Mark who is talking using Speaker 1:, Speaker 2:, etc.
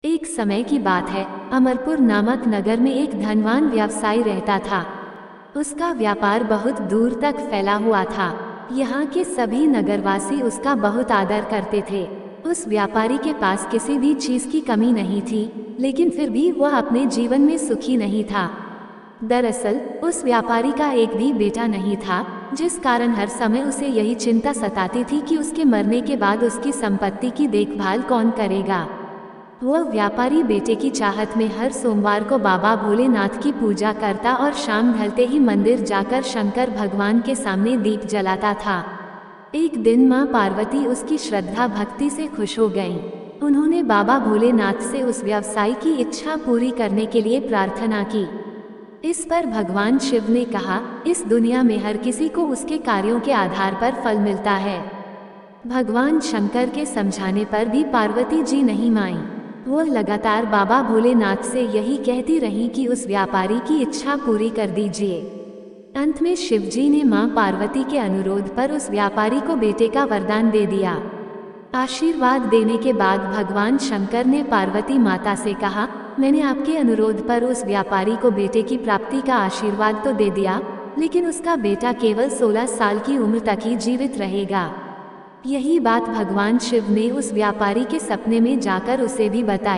Speaker 1: एक समय की बात है, अमरपुर नामक नगर में एक धनवान व्यवसायी रहता था। उसका व्यापार बहुत दूर तक फैला हुआ था। यहाँ के सभी नगरवासी उसका बहुत आदर करते थे। उस व्यापारी के पास किसी भी चीज की कमी नहीं थी, लेकिन फिर भी वह अपने जीवन में सुखी नहीं था। दरअसल उस व्यापारी का एक भी बेटा नहीं था, जिस कारण हर समय उसे यही चिंता सताती थी कि उसके मरने के बाद उसकी संपत्ति की देखभाल कौन करेगा। वह व्यापारी बेटे की चाहत में हर सोमवार को बाबा भोलेनाथ की पूजा करता और शाम ढलते ही मंदिर जाकर शंकर भगवान के सामने दीप जलाता था। एक दिन मां पार्वती उसकी श्रद्धा भक्ति से खुश हो गईं। उन्होंने बाबा भोलेनाथ से उस व्यवसायी की इच्छा पूरी करने के लिए प्रार्थना की। इस पर भगवान शिव ने कहा, इस दुनिया में हर किसी को उसके कार्यों के आधार पर फल मिलता है। भगवान शंकर के समझाने पर भी पार्वती जी नहीं मानी। वह लगातार बाबा भोलेनाथ से यही कहती रही कि उस व्यापारी की इच्छा पूरी कर दीजिए। अंत में शिवजी ने मां पार्वती के अनुरोध पर उस व्यापारी को बेटे का वरदान दे दिया। आशीर्वाद देने के बाद भगवान शंकर ने पार्वती माता से कहा, मैंने आपके अनुरोध पर उस व्यापारी को बेटे की प्राप्ति का आशीर्वाद तो दे दिया, लेकिन उसका बेटा केवल 16 साल की उम्र तक ही जीवित रहेगा। यही बात भगवान शिव ने उस व्यापारी के सपने में जाकर उसे भी बताई।